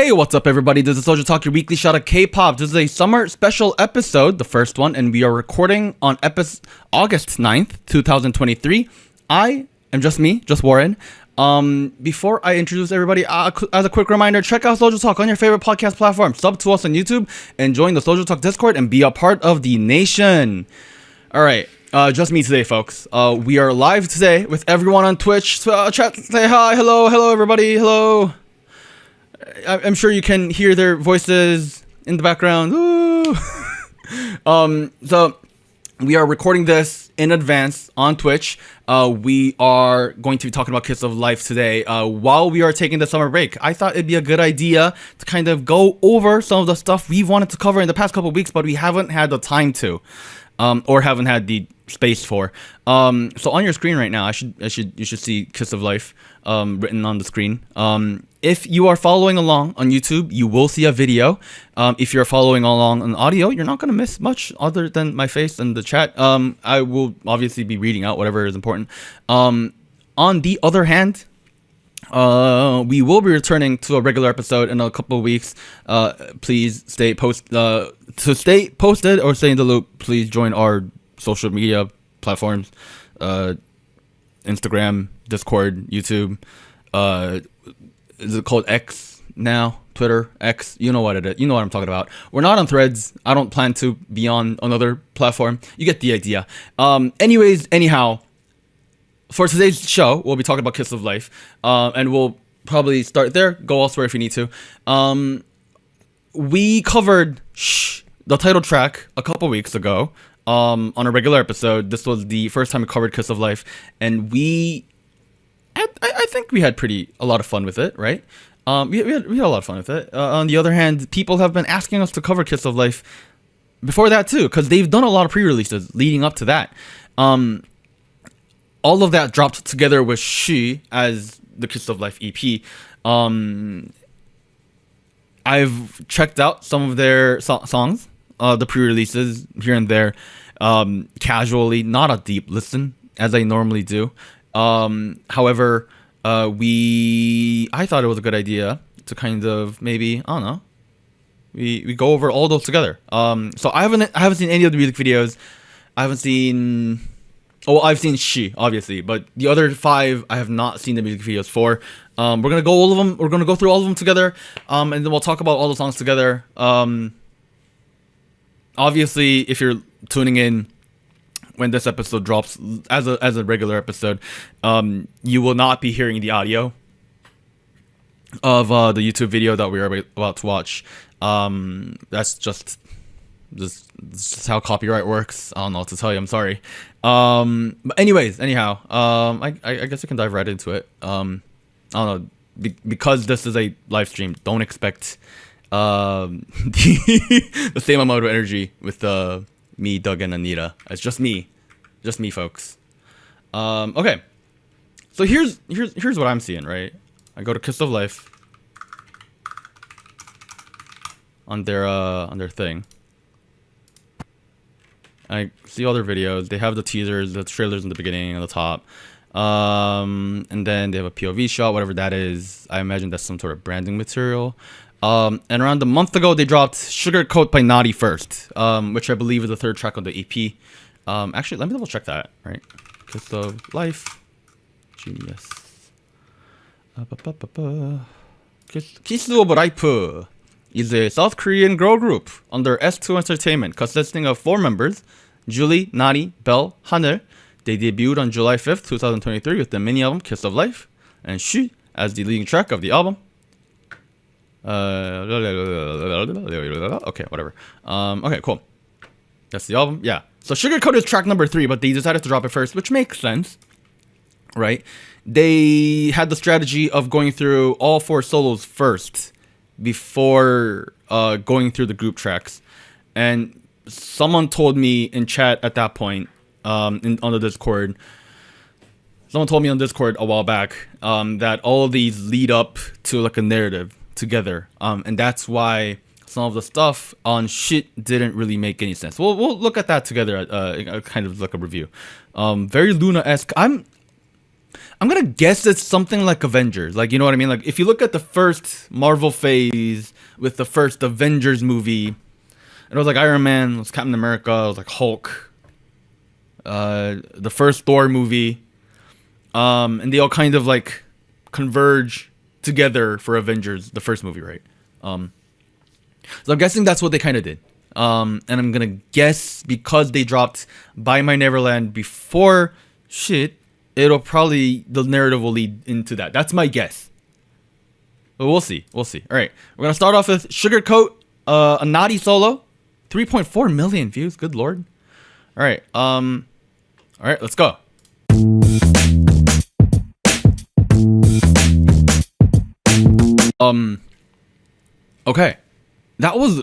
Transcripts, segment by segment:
Hey, what's up, everybody? This is SojuTalk, your weekly shot of K-pop. This is a summer special episode, the first one, and we are recording on August 9th, 2023. I am just me, just Warren. Before I introduce everybody, as a quick reminder, check out SojuTalk on your favorite podcast platform. Sub to us on YouTube and join the SojuTalk Discord and be a part of the nation. All right. Just me today, folks. We are live today with everyone on Twitch. Chat, say hi, hello, everybody, hello. I'm sure you can hear their voices in the background. So we are recording this in advance on Twitch. We are going to be talking about Kiss of Life today while we are taking the summer break. I thought it'd be a good idea to kind of go over some of the stuff we've wanted to cover in the past couple of weeks, but we haven't had the time to, or haven't had the space for. So on your screen right now, you should see Kiss of Life written on the screen. If you are following along on YouTube, you will see a video. If you're following along on audio, you're not going to miss much other than my face and the chat. I will obviously be reading out whatever is important. On the other hand, we will be returning to a regular episode in a couple of weeks. Please stay posted or stay in the loop. Please join our social media platforms, Instagram, Discord, YouTube. Is it called X now? Twitter, X, you know what it is. You know what I'm talking about. We're not on Threads. I don't plan to be on another platform. You get the idea. Anyhow, for today's show, we'll be talking about Kiss of Life. And we'll probably start there, go elsewhere if we need to. We covered Shhh, the title track, a couple weeks ago on a regular episode. This was the first time we covered Kiss of Life. And I think we had a lot of fun with it, right? We had a lot of fun with it. On the other hand, people have been asking us to cover Kiss of Life before that too, because they've done a lot of pre-releases leading up to that. All of that dropped together with Shhh as the Kiss of Life EP. I've checked out some of their songs, the pre-releases here and there, casually, not a deep listen as I normally do. However, I thought it was a good idea to kind of maybe, I don't know, we go over all those together. So I haven't seen any of the music videos. I've seen Shhh, obviously, but the other 5 I have not seen the music videos for. We're gonna go through all of them together, and then we'll talk about all the songs together. Obviously, if you're tuning in when this episode drops as a regular episode, you will not be hearing the audio of the YouTube video that we are about to watch. That's just how copyright works. I don't know what to tell you. I'm sorry. But anyhow, I guess I can dive right into it. I don't know, because this is a live stream, don't expect the same amount of energy with me, Doug, and Anita. It's just me, folks. Okay, so here's what I'm seeing. Right, I go to Kiss of Life on their thing. I see all their videos. They have the teasers, the trailers in the beginning and the top, and then they have a POV shot, whatever that is. I imagine that's some sort of branding material. And around a month ago, they dropped Sugarcoat by Natty first, which I believe is the 3rd track on the EP. Actually, let me double check that, right? Kiss of Life. Genius. Kiss of Life is a South Korean girl group under S2 Entertainment, consisting of 4 members, Julie, Natty, BELLE, HANEUL. They debuted on July 5th, 2023 with the mini album Kiss of Life, and Shhh as the leading track of the album. Okay, whatever. Okay, cool. That's the album. Yeah. So Sugarcoat is track number 3, but they decided to drop it first, which makes sense, right? They had the strategy of going through all 4 solos first before going through the group tracks. And someone told me in chat at that point, on the Discord, someone told me on Discord a while back that all of these lead up to like a narrative together, and that's why some of the stuff on Shhh didn't really make any sense. We'll look at that together, kind of like a review. Very Luna-esque. I'm gonna guess it's something like Avengers. Like, you know what I mean? Like, if you look at the first Marvel phase with the first Avengers movie, it was like Iron Man, it was Captain America, it was like Hulk, the first Thor movie, and they all kind of like converge together for Avengers, the first movie, right? So I'm guessing that's what they kind of did. And I'm gonna guess because they dropped Buy My Neverland before Shhh, it'll probably, the narrative will lead into that. That's my guess. But we'll see. We'll see. All right. We're going to start off with Sugarcoat, a Natty solo. 3.4 million views. Good Lord. All right. All right. Let's go. Okay. That was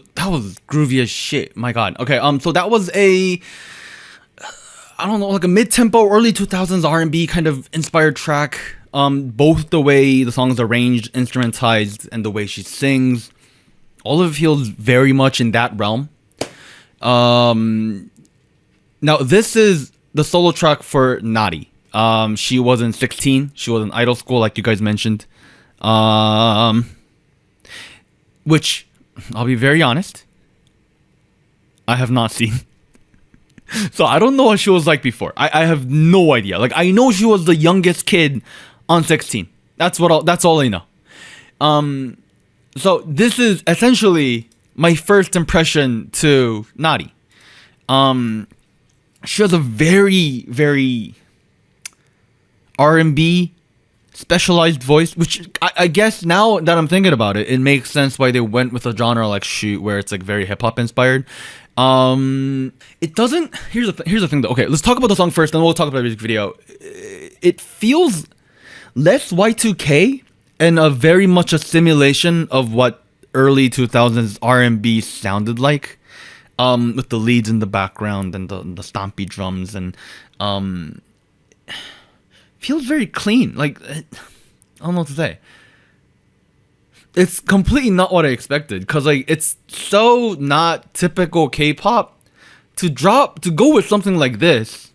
groovy as shit. My God. Okay. So that was I don't know, like a mid-tempo, early 2000s R&B kind of inspired track. Both the way the song's arranged, instrumentized, and the way she sings, all of it feels very much in that realm. Now this is the solo track for Natty. She was in 16. She was in idol school, like you guys mentioned. Which, I'll be very honest, I have not seen. So I don't know what she was like before. I have no idea. Like, I know she was the youngest kid on 16. That's all I know. So this is essentially my first impression to Natty. She has a very, very R&B specialized voice, which I guess now that I'm thinking about it, it makes sense why they went with a genre like Shhh, where it's like very hip hop inspired. It doesn't. Here's the thing though. Okay, let's talk about the song first, then we'll talk about the music video. It feels less Y2K and a very much a simulation of what early 2000s R&B sounded like, with the leads in the background and the stompy drums, and feels very clean. Like, I don't know what to say. It's completely not what I expected, because like it's so not typical K-pop to go with something like this.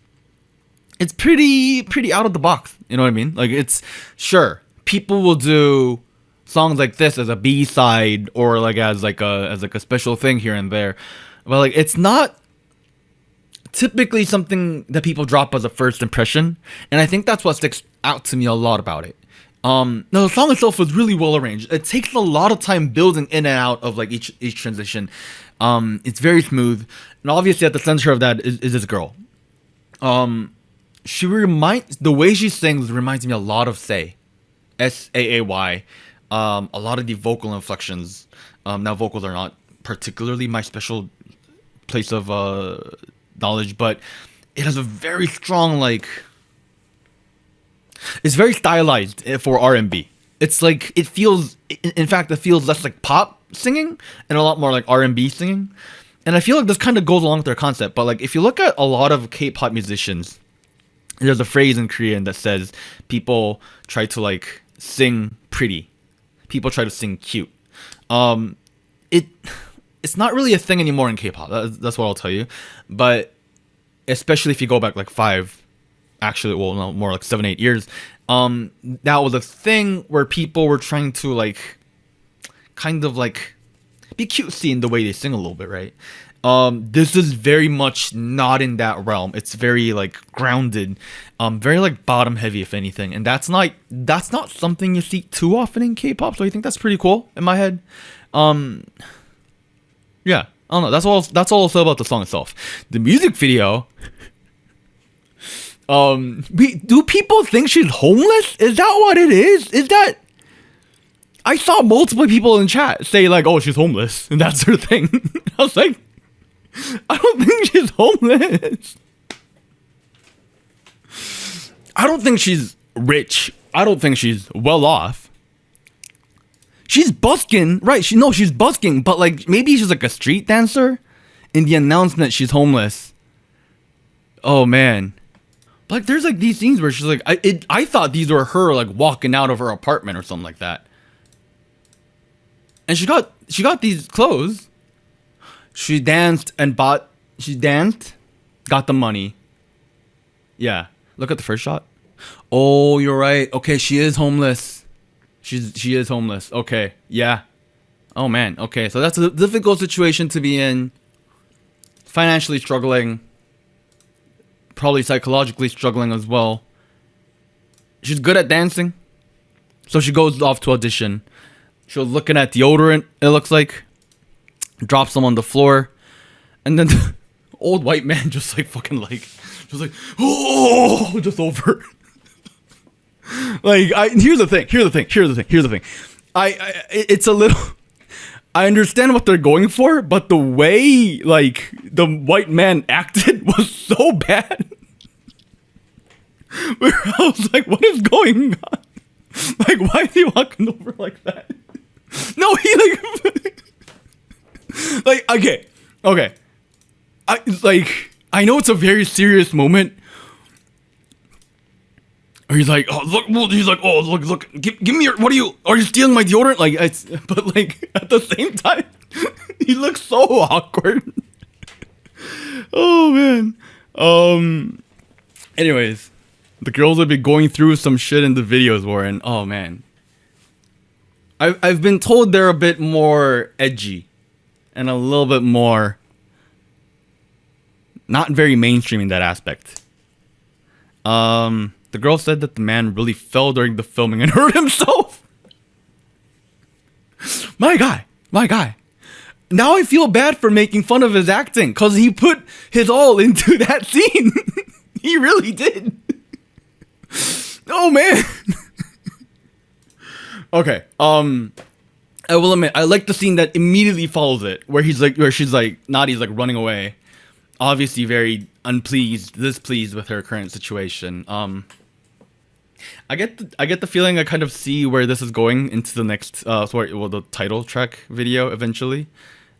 It's pretty out of the box, you know what I mean? Like, it's, sure, people will do songs like this as a B-side or like as a special thing here and there, but like it's not typically something that people drop as a first impression, and I think that's what sticks out to me a lot about it. Now the song itself was really well arranged. It takes a lot of time building in and out of like each transition. It's very smooth, and obviously at the center of that is this girl. The way she sings reminds me a lot of Say, Saay. A lot of the vocal inflections. Now vocals are not particularly my special place of knowledge, but it has a very strong, like, it's very stylized for R&B. It's like, it feels less like pop singing and a lot more like R&B singing. And I feel like this kind of goes along with their concept. But like, if you look at a lot of K-pop musicians, there's a phrase in Korean that says people try to like sing pretty. People try to sing cute. It's not really a thing anymore in K-pop. That's what I'll tell you. But especially if you go back like more like 7-8 years, that was a thing where people were trying to like kind of like be cutesy in the way they sing a little bit, right? This is very much not in that realm. It's very like grounded, very like bottom heavy, if anything, and that's not something you see too often in K-pop. So I think that's pretty cool in my head. Yeah, I don't know. That's all I'll say about the song itself. The music video. Do people think she's homeless? Is that what it is? Is that? I saw multiple people in chat say like, "Oh, she's homeless," and that's her thing. I was like, I don't think she's homeless. I don't think she's rich. I don't think she's well off. She's busking, right? She's busking, but like maybe she's like a street dancer. In the announcement, she's homeless. Oh man. Like, there's like these scenes where she's like, I thought these were her like walking out of her apartment or something like that. And she got these clothes. She danced, got the money. Yeah, look at the first shot. Oh, you're right. Okay, she is homeless. She is homeless. Okay, yeah. Oh man. Okay, so that's a difficult situation to be in. Financially struggling. Probably psychologically struggling as well. She's good at dancing. So she goes off to audition. She was looking at deodorant, it looks like. Drops them on the floor. And then the old white man just like fucking like, just like, oh, just over. Like, here's the thing. It's a little, I understand what they're going for, but the way like the white man acted was so bad. Where I was like, what is going on? Like, why is he walking over like that? No, he like, okay. I know it's a very serious moment. He's like, oh look, give me your, are you stealing my deodorant? Like, but like at the same time, he looks so awkward. Oh man. Anyways, the girls would be going through some shit in the videos, Warren. Oh man. I've been told they're a bit more edgy, and a little bit more not very mainstream in that aspect. The girl said that the man really fell during the filming and hurt himself. My guy. Now I feel bad for making fun of his acting, because he put his all into that scene. He really did. Oh man. Okay. I will admit, I like the scene that immediately follows it, where she's like, Natty's like running away, obviously very displeased with her current situation. I get the feeling I kind of see where this is going into the next, the title track video eventually.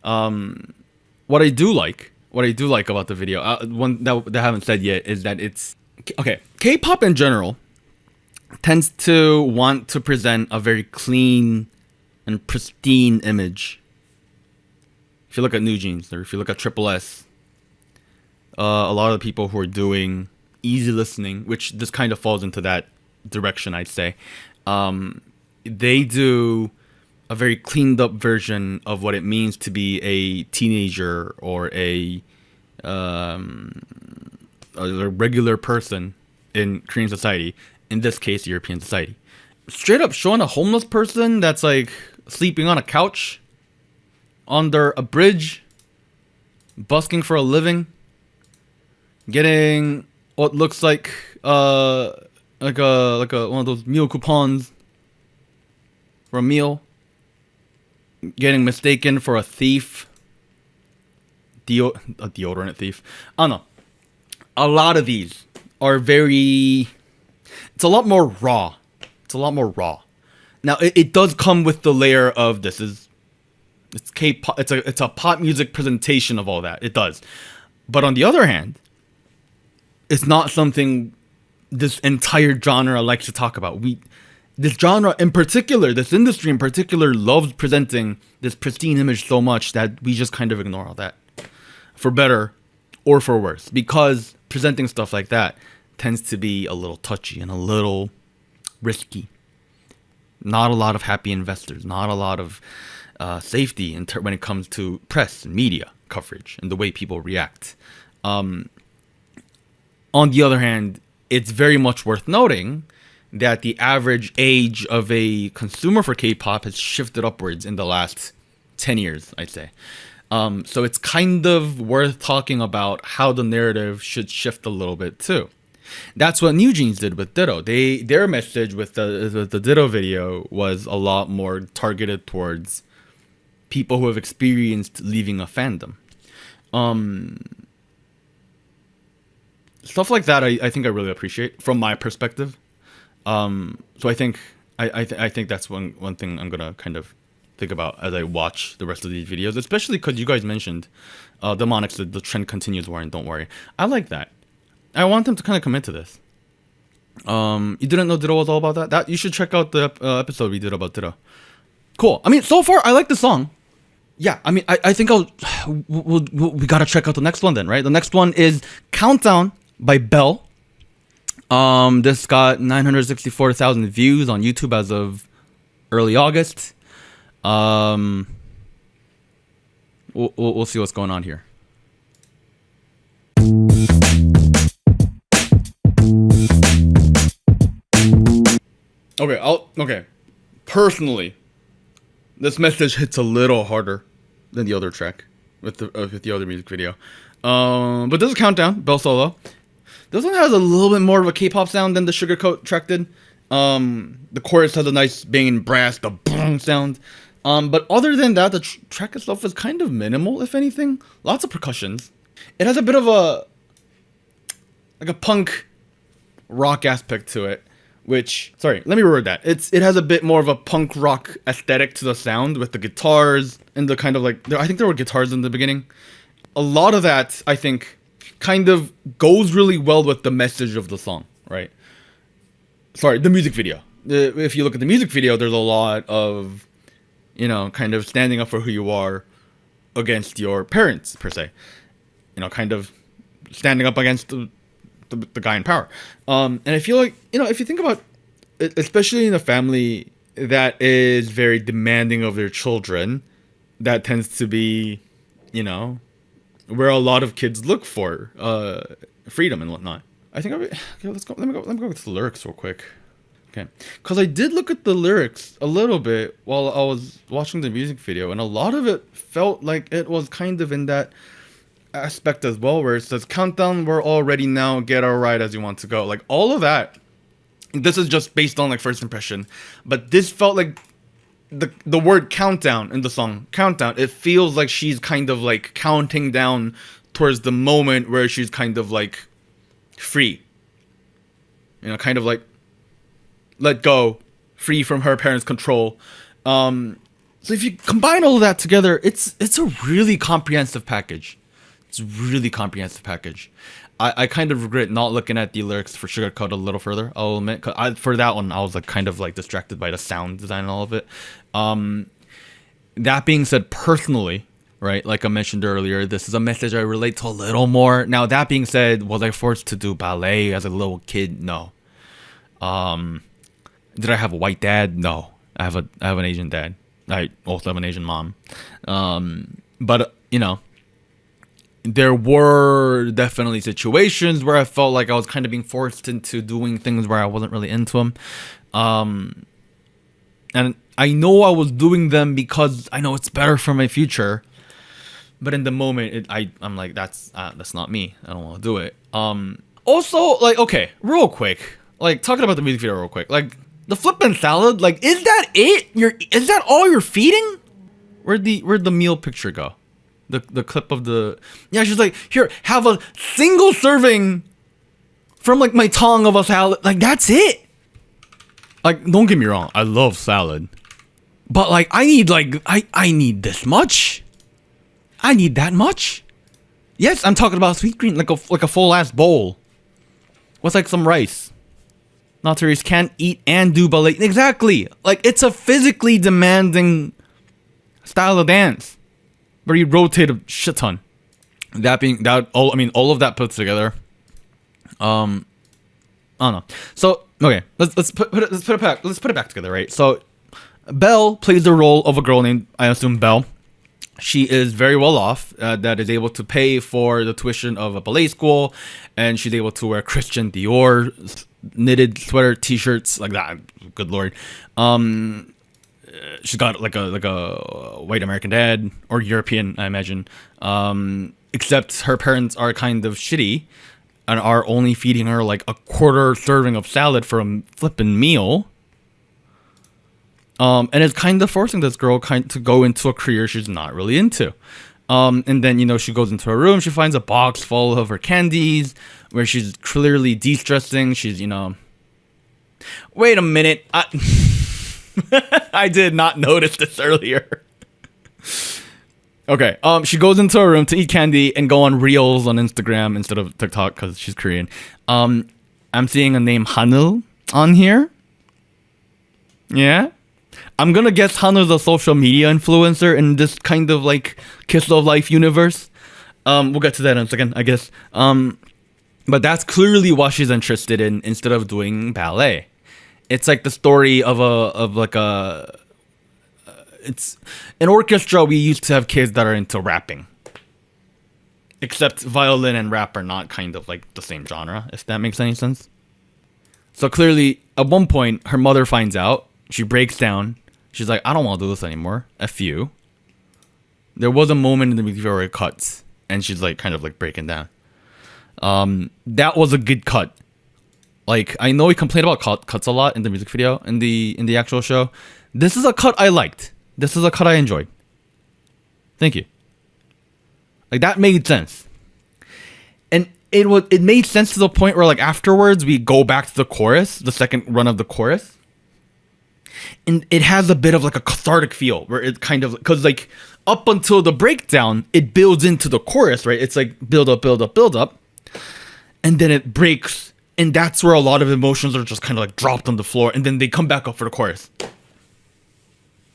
What I do like about the video, one that I haven't said yet, is that it's okay. K-pop in general tends to want to present a very clean and pristine image. If you look at New Jeans, or if you look at Triple S, a lot of the people who are doing easy listening, which this kind of falls into that direction, I'd say, they do a very cleaned up version of what it means to be a teenager or a regular person in Korean society, in this case European society. Straight up showing a homeless person that's like sleeping on a couch under a bridge, busking for a living, getting what looks like one of those meal coupons for a meal, getting mistaken for a thief, a deodorant thief. I don't know. A lot of these are very, it's a lot more raw. Now it does come with the layer of it's K-pop. It's a pop music presentation of all that. It does. But on the other hand, it's not something this entire genre likes to talk about. This genre in particular, this industry in particular, loves presenting this pristine image so much that we just kind of ignore all that, for better or for worse, because presenting stuff like that tends to be a little touchy and a little risky. Not a lot of happy investors, not a lot of safety when it comes to press and media coverage and the way people react. On the other hand, it's very much worth noting that the average age of a consumer for K-pop has shifted upwards in the last 10 years, I'd say. So it's kind of worth talking about how the narrative should shift a little bit too. That's what New Jeans did with Ditto. Their message with the Ditto video was a lot more targeted towards people who have experienced leaving a fandom. Stuff like that, I think I really appreciate from my perspective. So I think that's one thing I'm gonna kind of think about as I watch the rest of these videos, especially because you guys mentioned Demonics, the trend continues, Warren, don't worry. I like that. I want them to kind of commit to this. You didn't know Ditto was all about that? You should check out the episode we did about Ditto. Cool. I mean, so far I like the song. Yeah, I mean, I think we gotta check out the next one then, right? The next one is Countdown by BELLE. This got 964,000 views on YouTube as of early August. We'll see what's going on here. Okay. Personally, this message hits a little harder than the other track with the other music video. But this is Countdown, BELLE solo. This one has a little bit more of a K-pop sound than the Sugarcoat track did. The chorus has a nice banging brass, the boom sound. But other than that, the track itself is kind of minimal, if anything. Lots of percussions. It has a bit of a punk rock aspect to it. Let me reword that. It has a bit more of a punk rock aesthetic to the sound with the guitars and the kind of like, I think there were guitars in the beginning. A lot of that, I think, kind of goes really well with the message of the song, right? Sorry, the music video. If you look at the music video, there's a lot of, kind of standing up for who you are against your parents, per se. Kind of standing up against the guy in power. And I feel like, if you think about it, especially in a family that is very demanding of their children, that tends to be, where a lot of kids look for freedom and whatnot. I think let me go with the lyrics real quick. Okay, because I did look at the lyrics a little bit while I was watching the music video, and a lot of it felt like it was kind of in that aspect as well, where it says, countdown, we're all ready now, get our ride as you want to go. Like, all of that, this is just based on like first impression, but this felt like the word countdown in the song Countdown, it feels like she's kind of like counting down towards the moment where she's kind of like free, kind of like let go, free from her parents' control. So if you combine all of that together, it's a really comprehensive package. It's a really comprehensive package. I kind of regret not looking at the lyrics for Sugarcoat a little further, I'll admit. For that one, I was like kind of like distracted by the sound design and all of it. That being said, personally, right, like I mentioned earlier, this is a message I relate to a little more. Now, that being said, was I forced to do ballet as a little kid? No. Did I have a white dad? No. I have an Asian dad. I also have an Asian mom. But there were definitely situations where I felt like I was kind of being forced into doing things where I wasn't really into them. And I know I was doing them because I know it's better for my future. But in the moment, I'm like, that's not me. I don't want to do it. Also, like, okay, real quick, like talking about the music video real quick, like the flippin' salad, like, is that it? Is that all you're feeding? Where'd the meal picture go? The clip of the, yeah, she's like, here, have a single serving from like my tongue of a salad. Like, that's it. Like, don't get me wrong, I love salad, but like I need this much. I need that much. Yes, I'm talking about sweet green, like a full ass bowl with like some rice. Not serious, can't eat and do ballet. Exactly. Like, it's a physically demanding style of dance where you rotate a shit ton. All of that put together. I don't know. So okay, let's put it back together, right? So BELLE plays the role of a girl named, I assume, Belle. She is very well off, that is able to pay for the tuition of a ballet school, and she's able to wear Christian Dior knitted sweater, t-shirts, like that. Good lord. She's got like a white American dad, or European, I imagine. Except her parents are kind of shitty and are only feeding her like a quarter serving of salad for a flippin' meal. And it's kind of forcing this girl to go into a career she's not really into. And then, she goes into her room, she finds a box full of her candies, where she's clearly de-stressing. She's, wait a minute. I did not notice this earlier. Okay, she goes into her room to eat candy and go on Reels on Instagram instead of TikTok because she's Korean. I'm seeing a name HANEUL on here. Yeah? I'm gonna guess HANEUL's a social media influencer in this kind of like Kiss of Life universe. We'll get to that in a second, I guess. But that's clearly what she's interested in instead of doing ballet. It's like the story it's an orchestra. We used to have kids that are into rapping, except violin and rap are not kind of like the same genre, if that makes any sense. So clearly, at one point, her mother finds out. She breaks down. She's like, I don't want to do this anymore. F you. There was a moment in the movie where it cuts, and she's like kind of like breaking down. That was a good cut. Like, I know we complained about cuts a lot in the music video, in the actual show. This is a cut I liked. This is a cut I enjoyed. Thank you. Like, that made sense. And it made sense to the point where, like, afterwards we go back to the chorus, the second run of the chorus. And it has a bit of like a cathartic feel where it kind of, because like up until the breakdown, it builds into the chorus, right? It's like build up, build up, build up. And then it breaks. And that's where a lot of emotions are just kind of like dropped on the floor. And then they come back up for the chorus.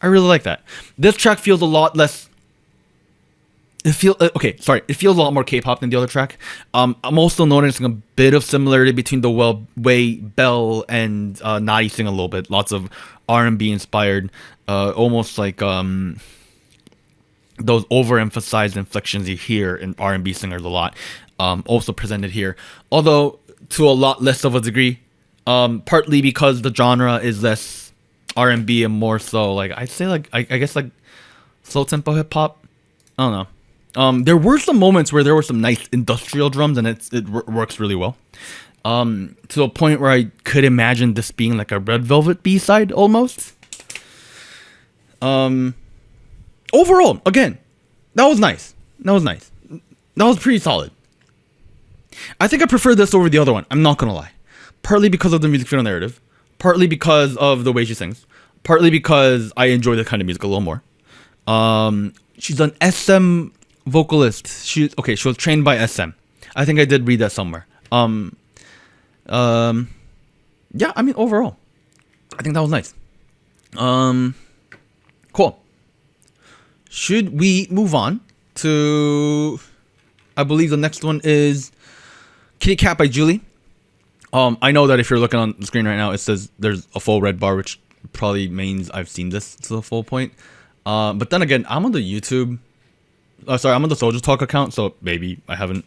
I really like that. This track feels a lot less. It feels a lot more K-pop than the other track. I'm also noticing a bit of similarity between the way BELLE and Natty sing a little bit. Lots of R&B inspired, almost like those overemphasized inflections you hear in R&B singers a lot. Also presented here, although to a lot less of a degree. Partly because the genre is less R&B and more so like I'd say like I guess like slow tempo hip hop. I don't know. There were some moments where there were some nice industrial drums, and it works really well. To a point where I could imagine this being like a Red Velvet B-side almost. Overall, again, that was nice. That was pretty solid. I think I prefer this over the other one. I'm not gonna lie. Partly because of the music video narrative, partly because of the way she sings, partly because I enjoy that kind of music a little more. She's an SM vocalist. She was trained by SM. I think I did read that somewhere. Yeah, I mean overall, I think that was nice. Cool. Should we move on to? I believe the next one is Kitty Cat by Julie. I know that if you're looking on the screen right now, it says there's a full red bar, which probably means I've seen this to the full point. But then again, I'm on the YouTube. I'm on the SojuTalk account, so maybe I haven't.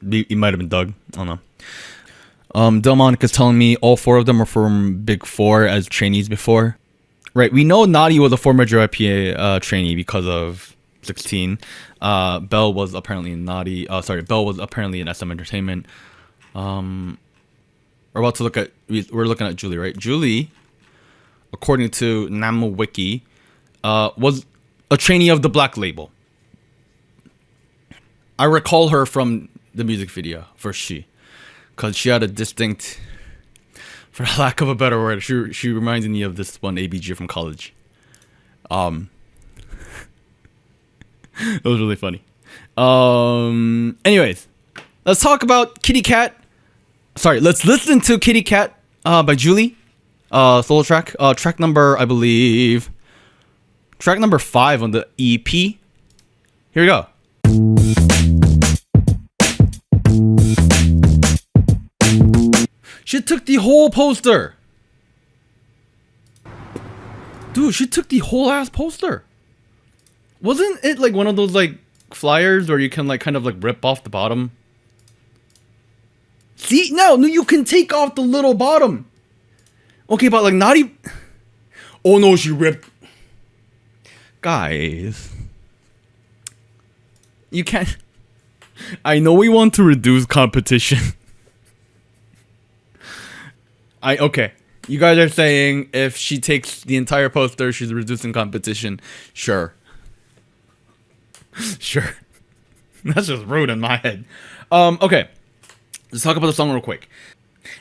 It might have been Doug. I don't know. Delmonica's telling me all four of them are from Big Four as trainees before. Right, we know Natty was a former JYP trainee because of 16. BELLE was apparently in Natty. BELLE was apparently in SM Entertainment. We're looking at Julie, right? Julie, according to Namu Wiki, was a trainee of the Black Label. I recall her from the music video for Shhh, because she had a distinct, for lack of a better word, she reminds me of this one ABG from college. It was really funny. Anyways, let's talk about Kitty Cat. Let's listen to Kitty Cat by Julie. Solo track. Track number, I believe. Track number 5 on the EP. Here we go. She took the whole poster. Dude, she took the whole ass poster. Wasn't it like one of those like flyers where you can like kind of like rip off the bottom? See? No, you can take off the little bottom. Okay, but like not even... Oh no, she ripped... Guys. You can't... I know we want to reduce competition. Okay. You guys are saying if she takes the entire poster, she's reducing competition. Sure. Sure. That's just rude in my head. Okay. Let's talk about the song real quick.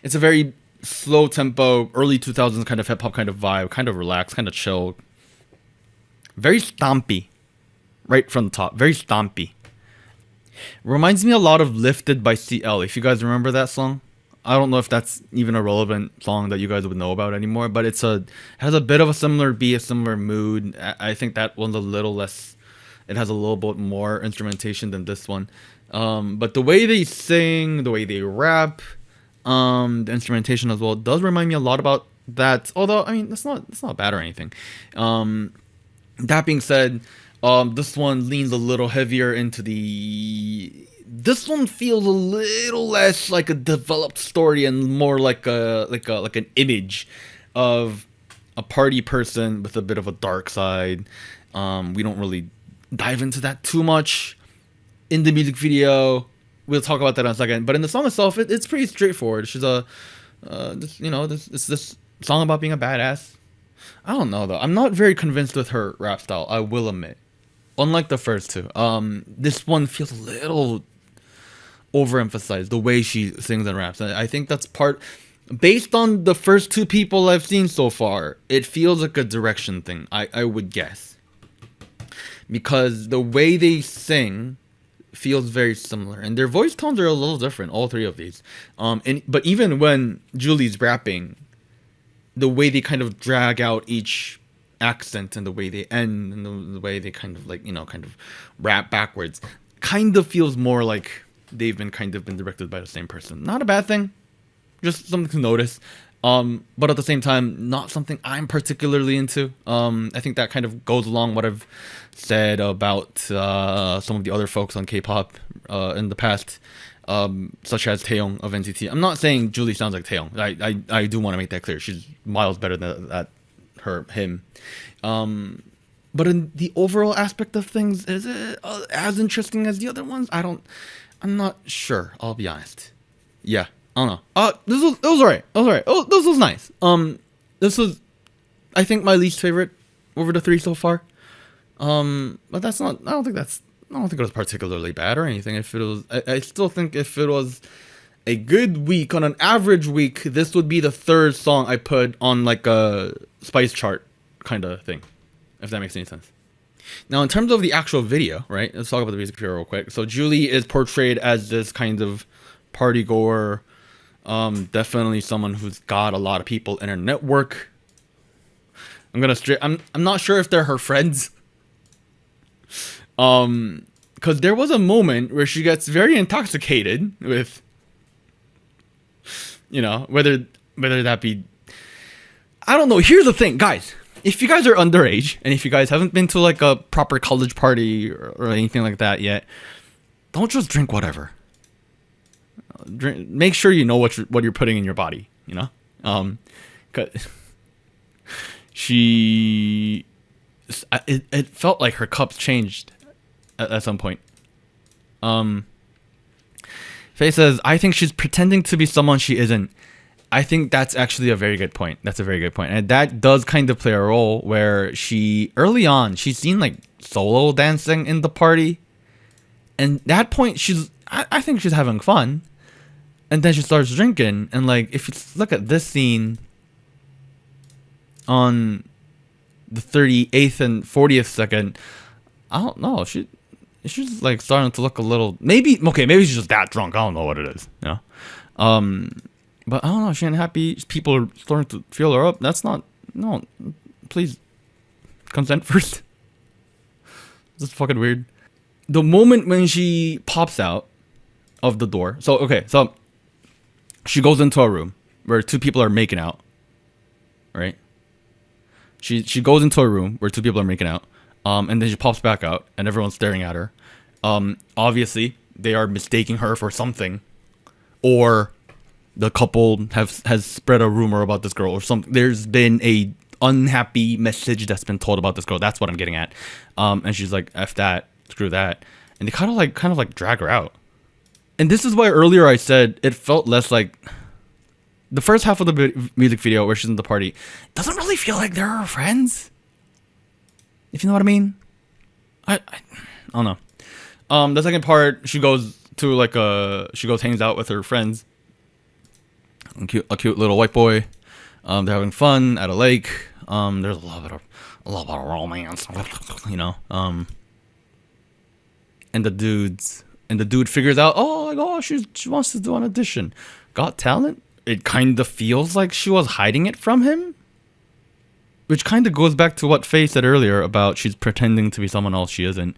It's a very slow tempo, early 2000s kind of hip hop kind of vibe, kind of relaxed, kind of chill. Very stompy. Right from the top. Very stompy. Reminds me a lot of Lifted by CL. If you guys remember that song. I don't know if that's even a relevant song that you guys would know about anymore, but it has a bit of a similar beat, a similar mood. I think that one's a little less, it has a little bit more instrumentation than this one. But the way they sing, the way they rap, the instrumentation as well does remind me a lot about that. Although I mean, that's not bad or anything. That being said, this one leans a little heavier into the. This one feels a little less like a developed story and more like an image of a party person with a bit of a dark side. We don't really dive into that too much in the music video. We'll talk about that in a second. But in the song itself, it's pretty straightforward. She's this song about being a badass. I don't know though. I'm not very convinced with her rap style, I will admit. Unlike the first two, this one feels a little overemphasized, the way she sings and raps. I think that's part, based on the first two people I've seen so far, it feels like a direction thing, I would guess. Because the way they sing feels very similar, and their voice tones are a little different, all three of these. But even when Julie's rapping, the way they kind of drag out each accent and the way they end and the way they kind of rap backwards kind of feels more like they've been directed by the same person. Not a bad thing, just something to notice. But at the same time, not something I'm particularly into. I think that kind of goes along what I've said about some of the other folks on K-pop in the past, such as Taeyong of NCT. I'm not saying Julie sounds like Taeyong. I do want to make that clear. She's miles better than him. But in the overall aspect of things, is it as interesting as the other ones? I'm not sure. I'll be honest. Yeah. I don't know. It was alright. Oh, this was nice. This was, I think, my least favorite over the three so far. But that's not. I don't think it was particularly bad or anything. If it was, I still think if it was a good week, on an average week, this would be the third song I put on like a spice chart kind of thing, if that makes any sense. Now, in terms of the actual video, right? Let's talk about the music video real quick. So Julie is portrayed as this kind of party goer. Definitely someone who's got a lot of people in her network. I'm not sure if they're her friends. Because there was a moment where she gets very intoxicated with, whether that be, I don't know. Here's the thing, guys. If you guys are underage and if you guys haven't been to like a proper college party or anything like that yet, don't just drink whatever. Make sure you know what you're putting in your body, 'cause it felt like her cups changed at some point. Faye says, I think she's pretending to be someone she isn't. I think that's actually a very good point. That's a very good point. And that does kind of play a role where early on, she's seen like solo dancing in the party. And that point, I think she's having fun. And then she starts drinking. And like, if you look at this scene on the 38th and 40th second, I don't know. She's like starting to look a little, maybe she's just that drunk. I don't know what it is. But I don't know, she ain't happy. People are starting to feel her up. No, please, consent first. This is fucking weird. The moment when she pops out of the door. So she goes into a room where two people are making out. Right? She goes into a room where two people are making out. And then she pops back out and everyone's staring at her. Obviously, they are mistaking her for something. Or the couple has spread a rumor about this girl or something. There's been a unhappy message that's been told about this girl. That's what I'm getting at. And she's like, F that, screw that. And they kind of like drag her out. And this is why earlier I said it felt less like the first half of the music video where she's in the party doesn't really feel like they're her friends. If you know what I mean. I don't know. The second part, she goes hangs out with her friends. A cute little white boy. They're having fun at a lake. There's a little bit of romance, and the dude figures out, she wants to do an audition. Got talent. It kind of feels like she was hiding it from him, which kind of goes back to what Faye said earlier about she's pretending to be someone else she isn't.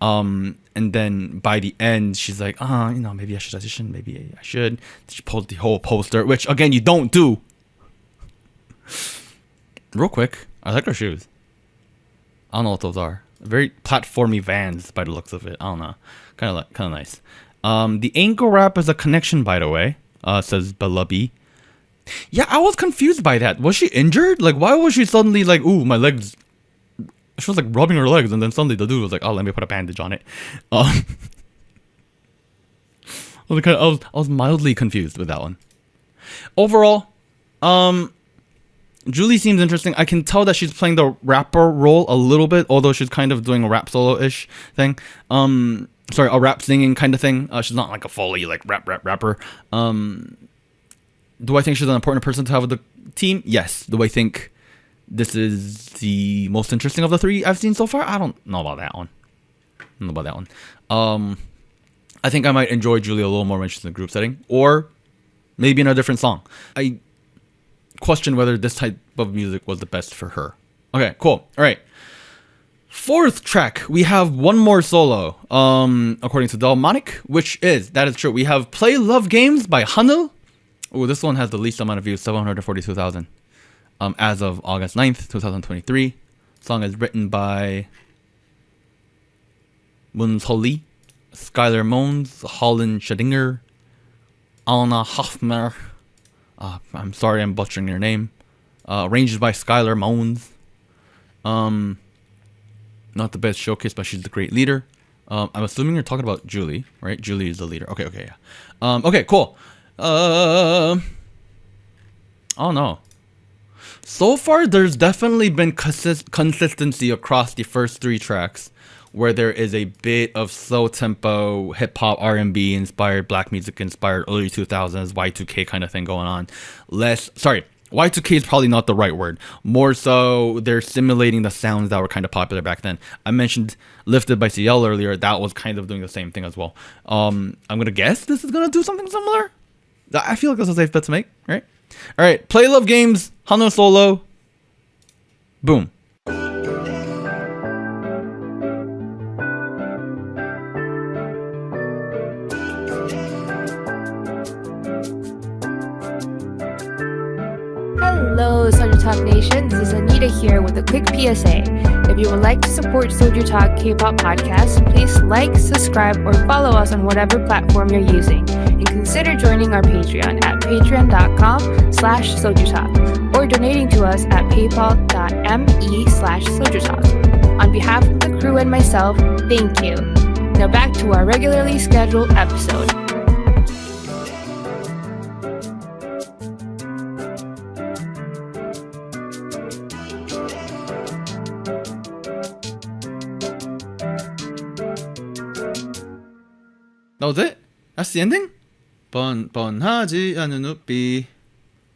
And then by the end, she's like, maybe I should audition. Maybe I should. She pulled the whole poster, which again, you don't do. Real quick, I like her shoes. I don't know what those are. Very platformy Vans by the looks of it. I don't know. Kind of nice. The ankle wrap is a connection, by the way. Says BELLE. Yeah, I was confused by that. Was she injured? Like, why was she suddenly like, ooh, my legs? She was like rubbing her legs, and then suddenly the dude was like, oh, let me put a bandage on it. I was mildly confused with that one. Overall, Julie seems interesting. I can tell that she's playing the rapper role a little bit, although she's kind of doing a rap solo-ish thing. A rap singing kind of thing. She's not like a fully like rapper. Do I think she's an important person to have with the team? Yes. Do I think this is the most interesting of the three I've seen so far? I don't know about that one. I think I might enjoy Julie a little more when she's in a group setting, or maybe in a different song. I question whether this type of music was the best for her. Okay, cool. All right. Fourth track, we have one more solo, according to Delmonic, that is true. We have Play Love Games by HANEUL. Oh, this one has the least amount of views, 742,000. As of August 9th, 2023. Song is written by Munsholi, Skylar Moans, Holland Schadinger, Anna Hoffmer. I'm sorry I'm butchering your name. Arranged by Skylar Moans. Not the best showcase, but she's the great leader. I'm assuming you're talking about Julie, right? Julie is the leader. Okay, yeah. Okay, cool. Oh no. So far, there's definitely been consistency across the first three tracks, where there is a bit of slow tempo, hip hop, R&B inspired, black music inspired, early 2000s, Y2K kind of thing going on. Y2K is probably not the right word. More so, they're simulating the sounds that were kind of popular back then. I mentioned Lifted by CL earlier. That was kind of doing the same thing as well. I'm going to guess this is going to do something similar. I feel like that's a safe bet to make, right? All right, Play Love Games, HANEUL solo. Boom. Hello, SojuTalk Nation. This is Anita here with a quick PSA. If you would like to support SojuTalk Kpop Podcast, please like, subscribe, or follow us on whatever platform you're using. And consider joining our Patreon at patreon.com/SojuTalk or donating to us at paypal.me/SojuTalk. On behalf of the crew and myself, thank you. Now back to our regularly scheduled episode. That was it? That's the ending? 뻔뻔하지 않은 눈빛.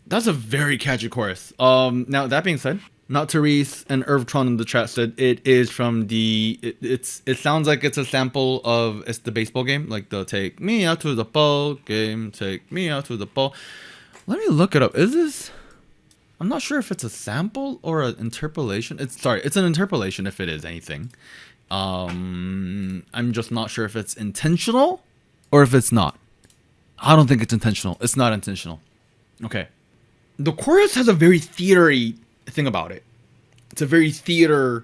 That's a very catchy chorus. Now that being said, not Therese and Irvtron in the chat said it is from the. It sounds like it's a sample of the baseball game, like the "Take Me Out to the Ball" game. Take me out to the ball. Let me look it up. Is this? I'm not sure if it's a sample or an interpolation. It's an interpolation if it is anything. I'm just not sure if it's intentional or if it's not. I don't think it's intentional. It's not intentional. Okay. The chorus has a very theater-y thing about it. It's a very theater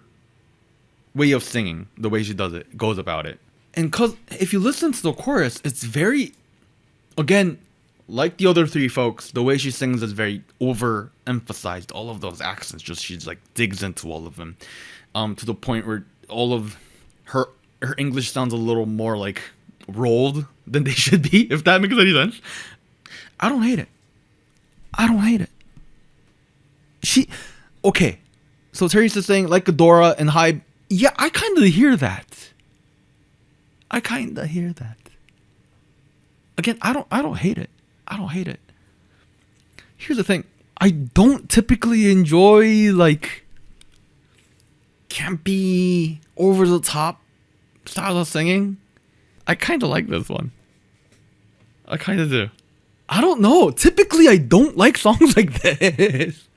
way of singing, the way she goes about it. And cause if you listen to the chorus, it's very, again, like the other three folks, the way she sings is very overemphasized. All of those accents, she's like digs into all of them, to the point where all of her English sounds a little more like rolled than they should be, if that makes any sense. I don't hate it. Okay. So Teresa's saying like Ghidorah and Hybe. Yeah, I kind of hear that. Again, I don't hate it. Here's the thing. I don't typically enjoy like campy, over the top style of singing. I kind of like this one. I kind of do. I don't know. Typically, I don't like songs like this.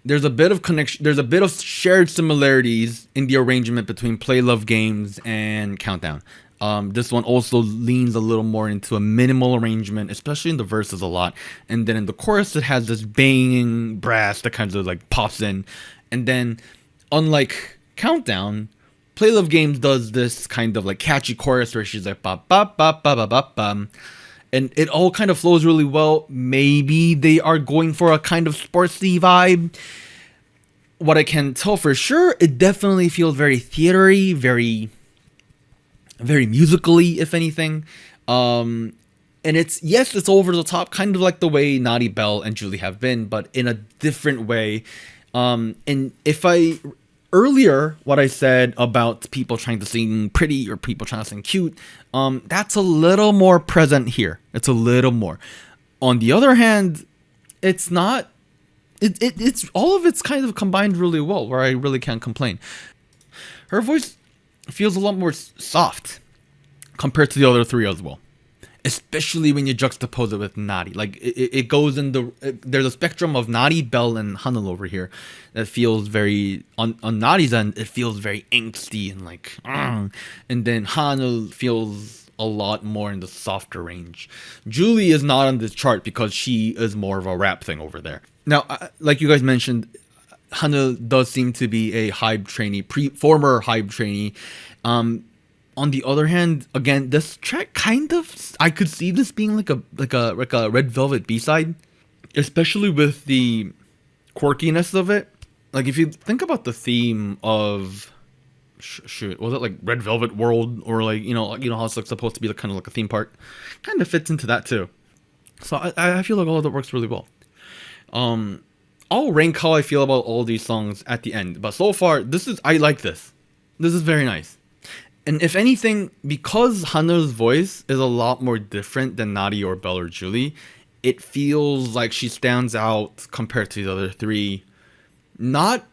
there's a bit of connection. There's a bit of shared similarities in the arrangement between Play Love Games and Countdown. This one also leans a little more into a minimal arrangement, especially in the verses a lot. And then in the chorus, it has this banging brass that kind of like pops in. And then, unlike Countdown, Play Love Games does this kind of like catchy chorus where she's like ba ba ba ba ba ba ba. And it all kind of flows really well. Maybe they are going for a kind of sportsy vibe. What I can tell for sure, it definitely feels very theatery, very musically, if anything. And it's over the top, kind of like the way Natty, BELLE, and Julie have been, but in a different way. And if earlier, what I said about people trying to sing pretty or people trying to sing cute, that's a little more present here. It's a little more. On the other hand, it's not. It's all of it's kind of combined really well, where I really can't complain. Her voice feels a lot more soft compared to the other three as well. Especially when you juxtapose it with Natty. Like, it goes in there's a spectrum of Natty, BELLE, and HANEUL over here that feels very, on Natty's end, it feels very angsty and like, and then HANEUL feels a lot more in the softer range. Julie is not on this chart because she is more of a rap thing over there. Now, like you guys mentioned, HANEUL does seem to be a HYBE trainee, former HYBE trainee. On the other hand, again, this track kind of, I could see this being like a Red Velvet B-side, especially with the quirkiness of it. Like, if you think about the theme of, was it like Red Velvet World, or like, you know how it's like supposed to be like kind of like a theme park, kind of fits into that too. So I feel like all of that works really well. I'll rank how I feel about all these songs at the end, but so far, I like this. This is very nice. And if anything, because HANEUL's voice is a lot more different than Natty or BELLE or Julie, it feels like she stands out compared to the other three. Not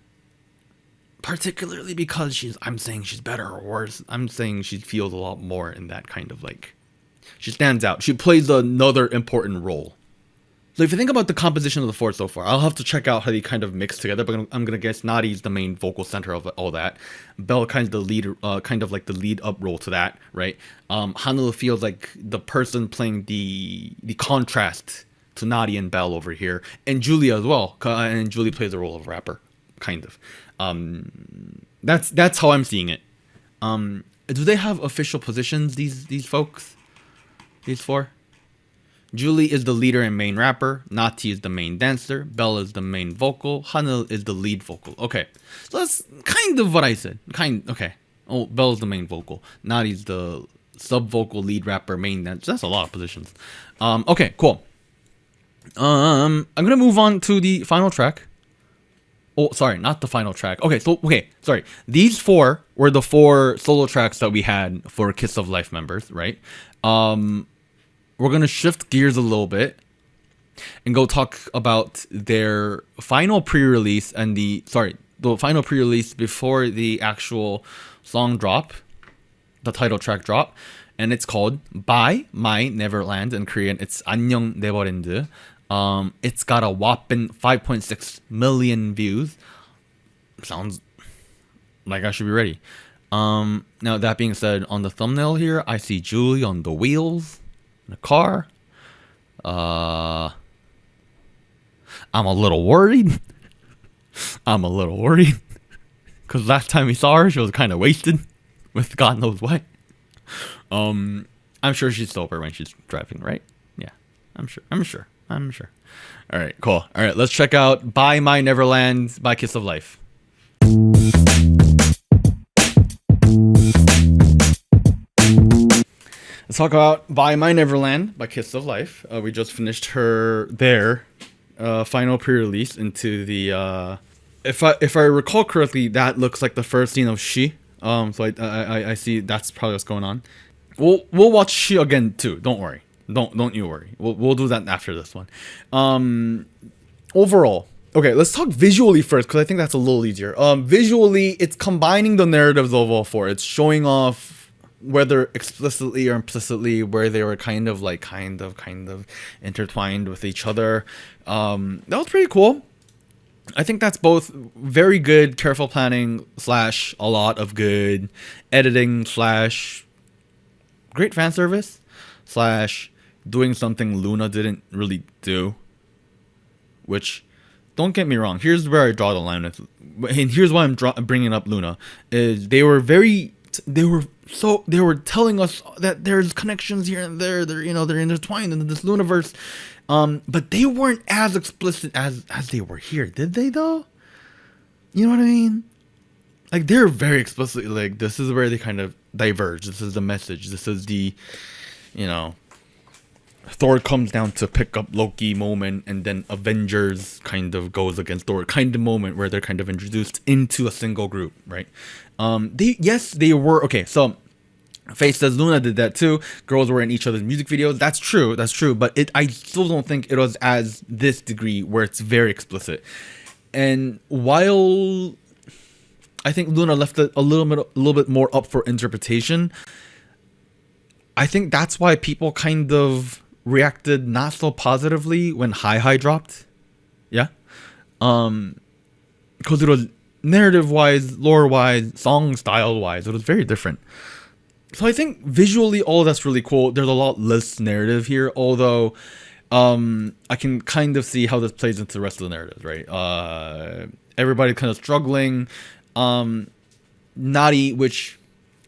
particularly because I'm saying she's better or worse. I'm saying she feels a lot more in that kind of like, she stands out. She plays another important role. So if you think about the composition of the four so far, I'll have to check out how they kind of mix together, but I'm gonna guess Natty's the main vocal center of all that. BELLE kind of the lead, kind of like the lead up role to that, right? HANEUL feels like the person playing the contrast to Natty and BELLE over here, and Julie as well. And Julie plays the role of rapper, kind of. That's how I'm seeing it. Do they have official positions? These folks, these four. Julie is the leader and main rapper. Natty is the main dancer. BELLE is the main vocal. HANEUL is the lead vocal. Okay, so that's kind of what I said. Okay. Oh, BELLE is the main vocal. Natty's the sub vocal, lead rapper, main dancer. That's a lot of positions. Okay, cool. I'm gonna move on to the final track. Oh, sorry, not the final track. Sorry. These four were the 4 solo tracks that we had for Kiss of Life members, right? We're going to shift gears a little bit and go talk about their final pre-release and the final pre-release before the actual song drop, the title track drop, and it's called Bye My Neverland. In Korean, it's 안녕 Neverland. It's got a whopping 5.6 million views. Sounds like I should be ready. Now that being said, on the thumbnail here, I see Julie on the wheels in a car. I'm a little worried. Because last time we saw her, she was kind of wasted with God knows what. I'm sure she's sober when she's driving, right? Yeah, I'm sure. All right, cool. All right, let's check out Bye My Neverland by Kiss of Life. Let's talk about Bye My Neverland by Kiss of Life. We just finished their final pre-release into the if I recall correctly, that looks like the first scene of Shhh. So I see that's probably what's going on. We'll watch Shhh again too. Don't worry. Don't you worry. We'll do that after this one. Overall, okay, let's talk visually first because I think that's a little easier. Visually, it's combining the narratives of all 4. It's showing off, whether explicitly or implicitly, where they were kind of intertwined with each other. That was pretty cool. I think that's both very good, careful planning / a lot of good editing / great fan service / doing something Luna didn't really do. Which, don't get me wrong, here's where I draw the line with, and here's why I'm bringing up Luna, is they were telling us that there's connections here and there, they're intertwined in this Lunaverse. But they weren't as explicit as they were here, did they though? You know what I mean? Like, they're very explicitly like, this is where they kind of diverge. This is the message. This is the, Thor comes down to pick up Loki moment, and then Avengers kind of goes against Thor kind of moment where they're kind of introduced into a single group, right? They were okay. So Faith says Luna did that too. Girls were in each other's music videos. That's true. But I still don't think it was as this degree where it's very explicit. And while I think Luna left it a little bit more up for interpretation, I think that's why people kind of reacted not so positively when Hi dropped. Yeah. Because it was narrative wise, lore wise, song style wise, it was very different. So I think visually all that's really cool. There's a lot less narrative here, although I can kind of see how this plays into the rest of the narrative, right? Everybody kind of struggling. Natty, which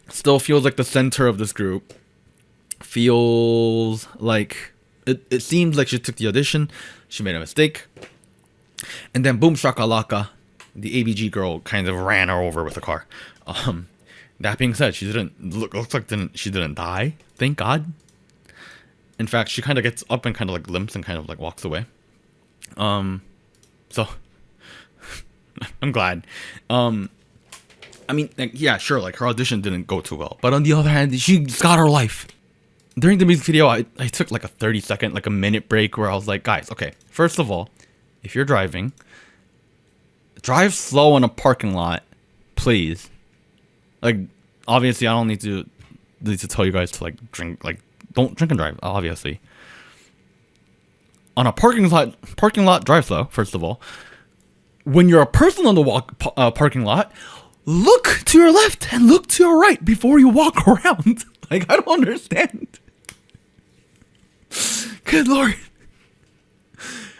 still feels like the center of this group, feels like it seems like she took the audition, she made a mistake, and then boom shakalaka, the ABG girl kind of ran her over with a car. That being said, she didn't die, thank God. In fact, she kind of gets up and kind of like limps and kind of like walks away. So I'm glad. I mean, like, yeah, sure, like her audition didn't go too well, but on the other hand, she got her life. During the music video, I took like a 30-second, like a minute break where I was like, guys, okay, first of all, if you're driving, drive slow in a parking lot, please. Like, obviously, I don't need to tell you guys to like drink, like, don't drink and drive, obviously. On a parking lot, drive slow, first of all. When you're a person on the parking lot, look to your left and look to your right before you walk around. Like, I don't understand. Good Lord.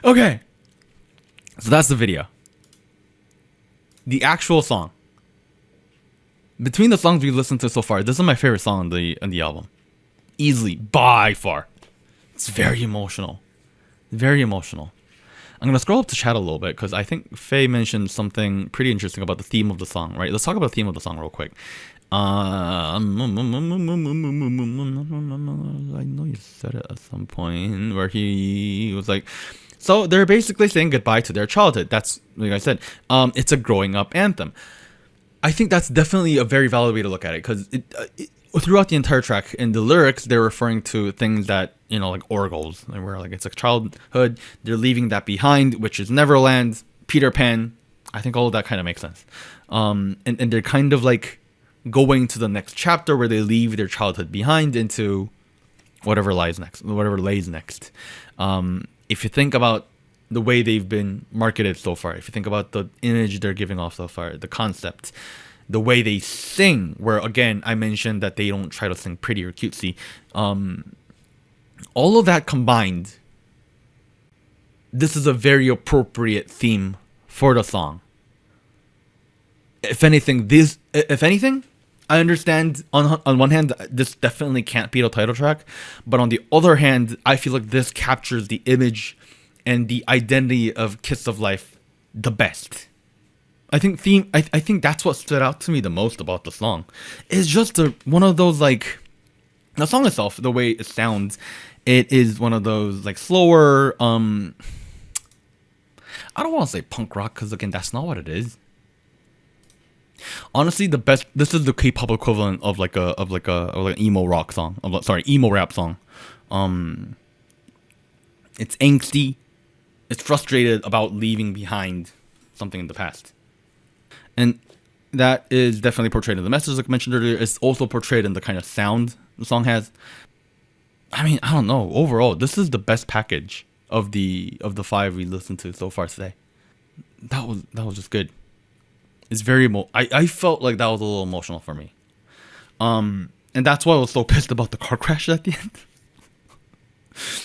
Okay. So that's the video. The actual song. Between the songs we've listened to so far, this is my favorite song on the album. Easily, by far. It's very emotional. Very emotional. I'm going to scroll up to chat a little bit because I think Faye mentioned something pretty interesting about the theme of the song, right? Let's talk about the theme of the song real quick. I know you said it at some point where he was like, so they're basically saying goodbye to their childhood. That's, like I said, it's a growing up anthem. I think that's definitely a very valid way to look at it because throughout the entire track in the lyrics, they're referring to things that, like oracles, where like it's a childhood, they're leaving that behind, which is Neverland, Peter Pan. I think all of that kind of makes sense. And they're kind of like going to the next chapter where they leave their childhood behind into whatever lays next. If you think about the way they've been marketed so far, if you think about the image they're giving off so far, the concept, the way they sing, where again I mentioned that they don't try to sing pretty or cutesy, all of that combined, this is a very appropriate theme for the song. If anything, I understand on one hand this definitely can't be the title track, but on the other hand, I feel like this captures the image and the identity of Kiss of Life the best. I think that's what stood out to me the most about the song. It's just one of those, like, the song itself, the way it sounds, it is one of those like slower, I don't want to say punk rock because again that's not what it is. Honestly, this is the K-pop equivalent of like an emo rock song. Emo rap song. It's angsty. It's frustrated about leaving behind something in the past. And that is definitely portrayed in the message, like I mentioned earlier. It's also portrayed in the kind of sound the song has. I mean, I don't know. Overall, this is the best package of the 5 we listened to so far today. that was just good. It's very I felt like that was a little emotional for me. And that's why I was so pissed about the car crash at the end.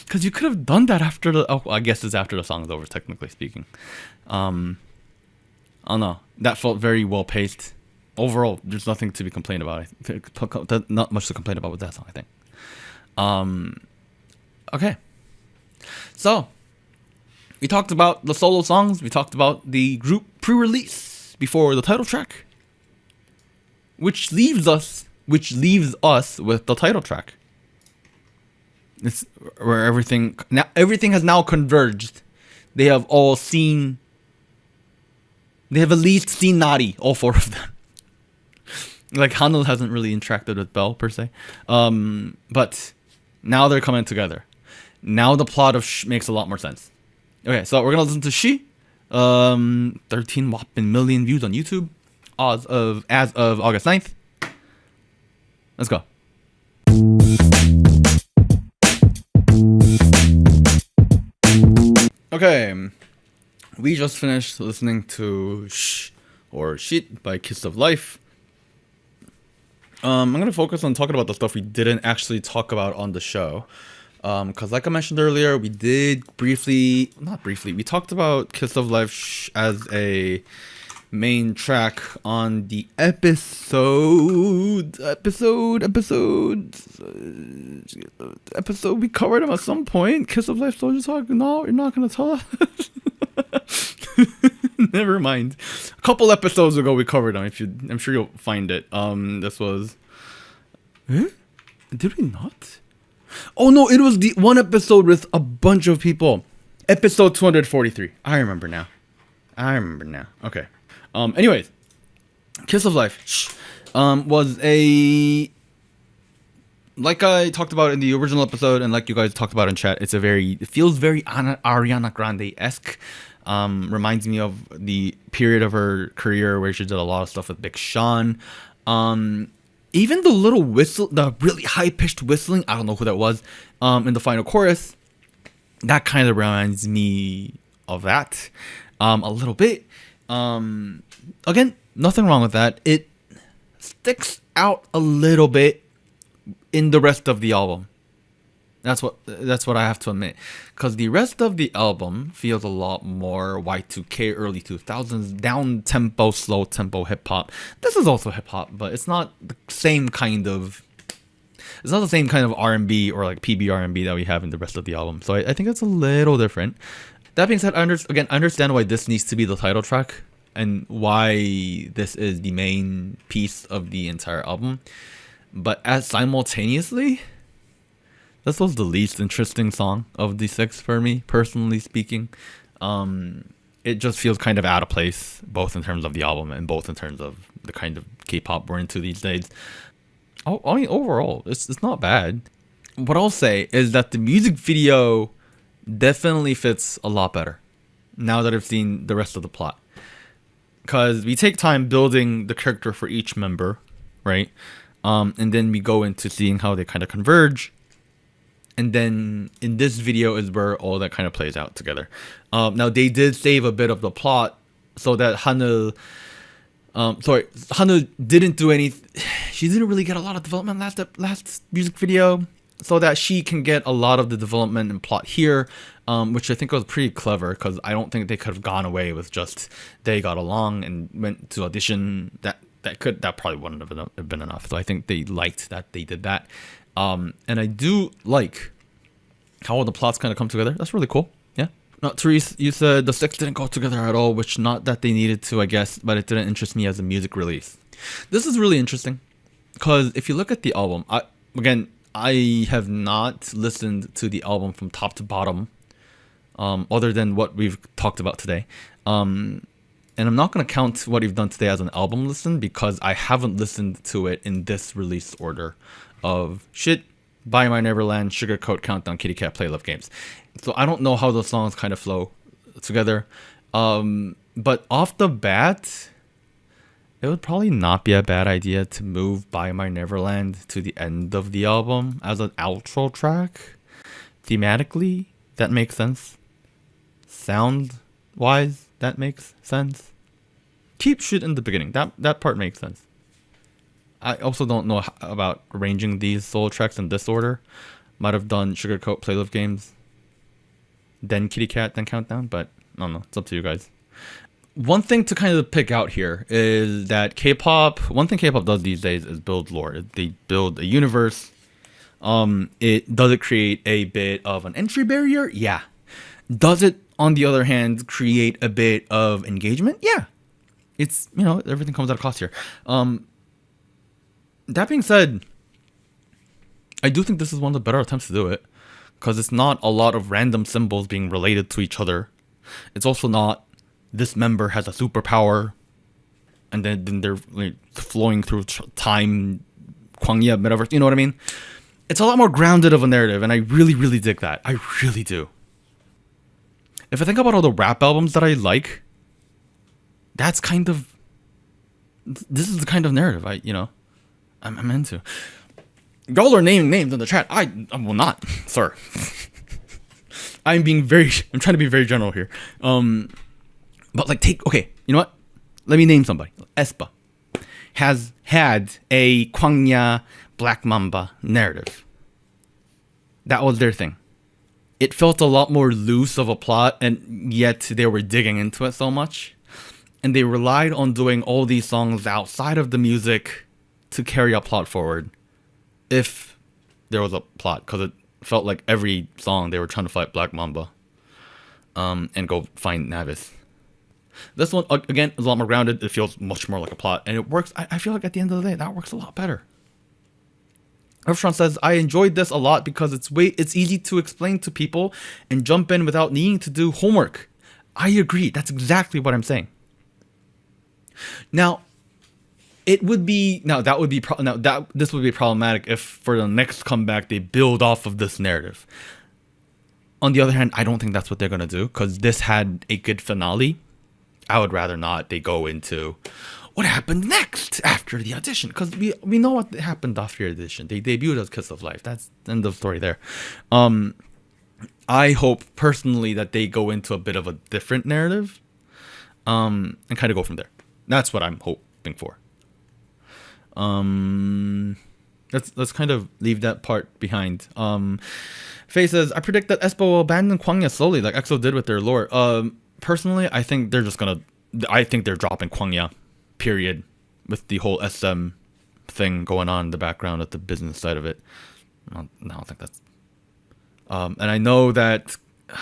Because you could have done that after I guess it's after the song is over, technically speaking. I don't know. That felt very well paced. Overall, there's nothing to be complained about. Not much to complain about with that song, I think. Okay. So, we talked about the solo songs. We talked about the group pre-release before the title track. Which leaves us with the title track. It's where everything has now converged. They have at least seen Natty, all four of them. Like HANEUL hasn't really interacted with BELLE per se, but now they're coming together. Now the plot of Shhh makes a lot more sense. Okay, so we're gonna listen to Shhh. 13 whopping million views on YouTube as of August 9th. Let's go. Okay, we just finished listening to Shhh or Shit by Kiss of Life. I'm gonna focus on talking about the stuff we didn't actually talk about on the show, because like I mentioned earlier, we did we talked about Kiss of Life as a main track on the episode we covered them at some point. Kiss of Life, SojuTalk. No, you're not gonna tell us. Never mind. A couple episodes ago we covered them. I'm sure you'll find it. This was did we not? Oh no, it was the one episode with a bunch of people. Episode 243. I remember now. Okay. Anyways, Kiss of Life was like I talked about in the original episode, and like you guys talked about in chat, it feels very Ariana Grande-esque. Reminds me of the period of her career where she did a lot of stuff with Big Sean. Even the little whistle, the really high-pitched whistling, I don't know who that was, in the final chorus, that kind of reminds me of that a little bit. Again, nothing wrong with that. It sticks out a little bit in the rest of the album. That's what I have to admit, because the rest of the album feels a lot more Y2K, early 2000s, down tempo, slow tempo hip hop. This is also hip hop, but it's not the same kind of R&B or like PB R&B that we have in the rest of the album. So I think it's a little different. That being said, I understand why this needs to be the title track and why this is the main piece of the entire album. But as simultaneously, this was the least interesting song of the six for me, personally speaking. It just feels kind of out of place, both in terms of the album and both in terms of the kind of K-pop we're into these days. I mean, overall, it's not bad. What I'll say is that the music video definitely fits a lot better now that I've seen the rest of the plot. Because we take time building the character for each member, right? And then we go into seeing how they kind of converge. And then in this video is where all that kind of plays out together. Now, they did save a bit of the plot so that HANEUL didn't do any. She didn't really get a lot of development last music video, so that she can get a lot of the development and plot here, which I think was pretty clever, because I don't think they could have gone away with just they got along and went to audition. That probably wouldn't have been enough. So I think they liked that they did that. And I do like how all the plots kind of come together. That's really cool. Yeah. Now, Therese, you said the six didn't go together at all, which not that they needed to, I guess, but it didn't interest me as a music release. This is really interesting, because if you look at the album, I have not listened to the album from top to bottom, other than what we've talked about today. And I'm not going to count what we've done today as an album listen, because I haven't listened to it in this release order of Shit, Buy My Neverland, Sugarcoat, Countdown, Kitty Cat, Play Love Games. So I don't know how those songs kind of flow together. But off the bat, it would probably not be a bad idea to move Buy My Neverland to the end of the album as an outro track. Thematically, that makes sense. Sound-wise, that makes sense. Keep shit in the beginning. That part makes sense. I also don't know about arranging these solo tracks in this order. Might have done Sugarcoat Playlist Games, then Kitty Cat, then Countdown, but I don't know. It's up to you guys. One thing to kind of pick out here is that K-pop, one thing K-pop does these days is build lore. They build a universe. Does it create a bit of an entry barrier? Yeah. Does it, on the other hand, create a bit of engagement? Yeah. It's, everything comes at a cost here. That being said, I do think this is one of the better attempts to do it, because it's not a lot of random symbols being related to each other. It's also not this member has a superpower and then they're like, flowing through time, Kwangya, metaverse, you know what I mean? It's a lot more grounded of a narrative, and I really, really dig that. I really do. If I think about all the rap albums that I like, this is the kind of narrative I'm into. Y'all are naming names in the chat. I will not, sir. I'm trying to be very general here. But okay, you know what? Let me name somebody. aespa has had a Kwangya Black Mamba narrative. That was their thing. It felt a lot more loose of a plot, and yet they were digging into it so much. And they relied on doing all these songs outside of the music to carry a plot forward. If there was a plot, because it felt like every song they were trying to fight Black Mamba and go find Navis. This one, again, is a lot more grounded. It feels much more like a plot, and it works. I feel like at the end of the day, that works a lot better. Irfshan says, I enjoyed this a lot because it's easy to explain to people and jump in without needing to do homework. I agree. That's exactly what I'm saying. Now, this would be problematic if for the next comeback they build off of this narrative. On the other hand, I don't think that's what they're gonna do, because this had a good finale. I would rather not they go into what happened next after the audition, because we know what happened after the audition. They debuted as Kiss of Life. That's the end of the story there. I hope personally that they go into a bit of a different narrative, and kind of go from there. That's what I'm hoping for. Let's kind of leave that part behind. Faye says, I predict that aespa will abandon Kwangya slowly, like EXO did with their lore. Personally, I think they're dropping Kwangya, period, with the whole SM thing going on in the background at the business side of it. I don't think that's. And I know that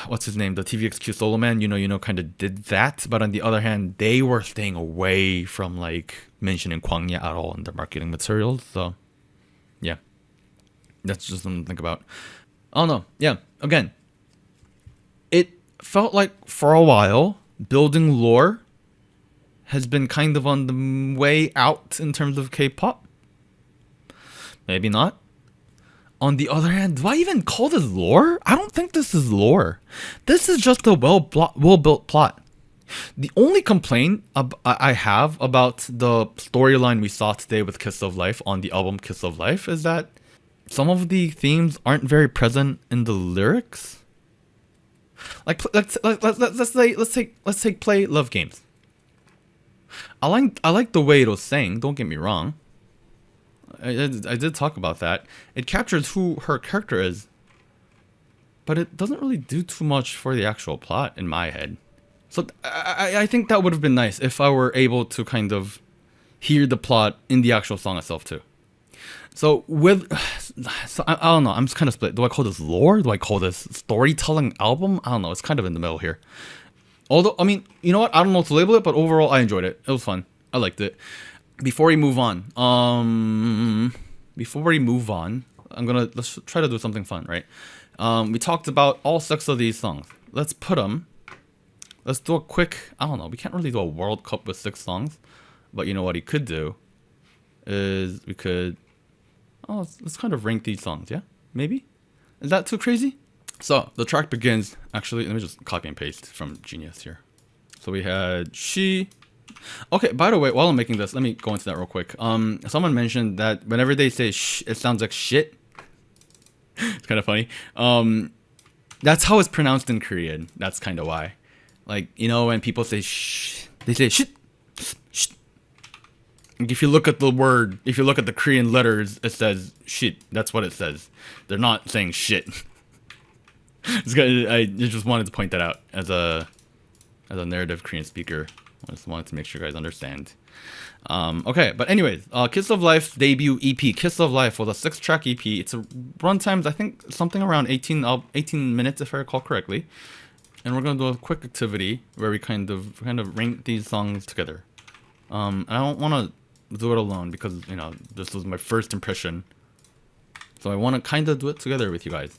what's his name, the TVXQ solo man, kind of did that, but on the other hand, they were staying away from like mentioning Kwangya at all in their marketing materials. So, yeah, that's just something to think about. I don't know. Yeah, again, it felt like for a while building lore has been kind of on the way out in terms of K-pop. Maybe not. On the other hand, do I even call this lore? I don't think this is lore. This is just a well-built plot. The only complaint I have about the storyline we saw today with Kiss of Life on the album Kiss of Life is that some of the themes aren't very present in the lyrics. Like let's take Play Love Games. I like the way it was sang. Don't get me wrong. I did talk about that. It captures who her character is, but it doesn't really do too much for the actual plot in my head. So I think that would have been nice if I were able to kind of hear the plot in the actual song itself too. So I don't know. I'm just kind of split. Do I call this lore? Do I call this storytelling album? I don't know. It's kind of in the middle here. Although, I mean, you know what? I don't know what to label it, but overall, I enjoyed it. It was fun. I liked it. Before we move on, let's try to do something fun, right? We talked about all 6 of these songs. Let's do a quick, I don't know, we can't really do a World Cup with 6 songs, but you know what you could do is let's kind of rank these songs, yeah? Maybe? Is that too crazy? So, the track begins, actually, let me just copy and paste from Genius here. So we had She. Okay, by the way, while I'm making this, let me go into that real quick. Someone mentioned that whenever they say sh, it sounds like shit. It's kind of funny. That's how it's pronounced in Korean. That's kind of why. Like, you know, when people say shh, they say shh, shh. Like if you look at the word, if you look at the Korean letters, it says shit. That's what it says. They're not saying shit. I just wanted to point that out as a narrative Korean speaker. I just wanted to make sure you guys understand. Okay, but anyways, Kiss of Life debut EP. Kiss of Life was a 6-track EP. It's a runtimes, I think something around 18 minutes if I recall correctly. And we're gonna do a quick activity where we kind of rank these songs together. I don't want to do it alone because, you know, this was my first impression. So I want to kind of do it together with you guys.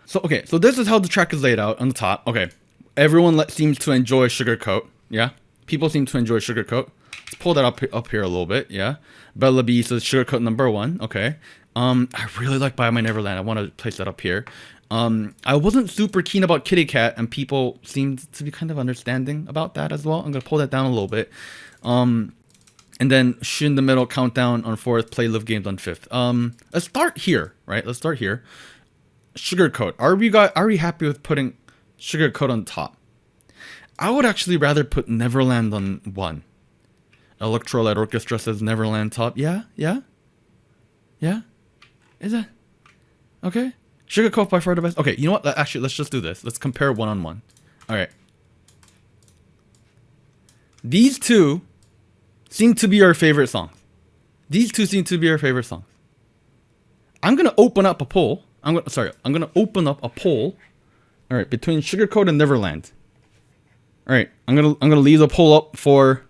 So okay, so this is how the track is laid out on the top. Okay, everyone seems to enjoy Sugarcoat. Yeah, people seem to enjoy Sugarcoat. Let's pull that up here a little bit. Yeah, BELLE B says Sugarcoat number 1. Okay, I really like By My Neverland. I want to place that up here. I wasn't super keen about Kitty Cat, and people seemed to be kind of understanding about that as well. I'm gonna pull that down a little bit. And then Shh in the middle, Countdown on 4th, Play Love Games on 5th. Let's start here, right? Let's start here. Sugarcoat. Are we happy with putting Sugarcoat on top? I would actually rather put Neverland on 1. Electrolyte Orchestra says Neverland top. Yeah. Is that okay? Sugarcoat by far the best. Okay, you know what? Actually, let's just do this. Let's compare 1-on-1. All right. These two seem to be our favorite songs. I'm gonna open up a poll. I'm gonna open up a poll. All right, between Sugarcoat and Neverland. All right, I'm gonna leave the poll up for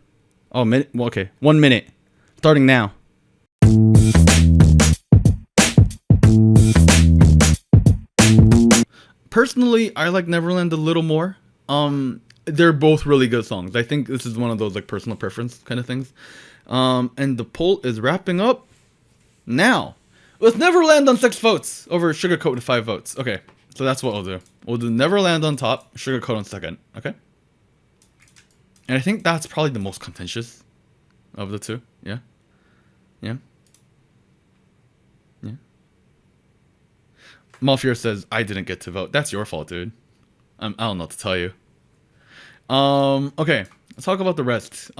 1 minute, starting now. Personally, I like Neverland a little more. They're both really good songs. I think this is one of those like personal preference kind of things. And the poll is wrapping up now. With Neverland on 6 votes over Sugarcoat with 5 votes. Okay, so that's what we'll do. We'll do Neverland on top, Sugarcoat on 2nd. Okay? And I think that's probably the most contentious of the two. Yeah? Malfier says, I didn't get to vote. That's your fault, dude. I don't know what to tell you. Okay, let's talk about the rest.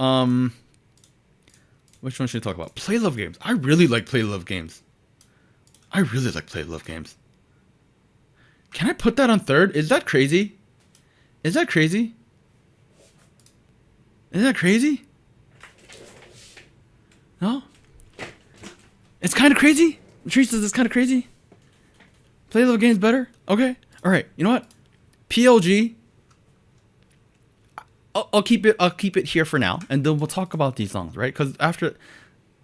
Which one should we talk about? Play Love Games. I really like Play Love Games. Can I put that on 3rd? Is that crazy? No? It's kind of crazy? Latrice says it's kind of crazy? Play Love Games better? Okay. Alright, you know what? PLG. I'll keep it here for now, and then we'll talk about these songs, right? Because after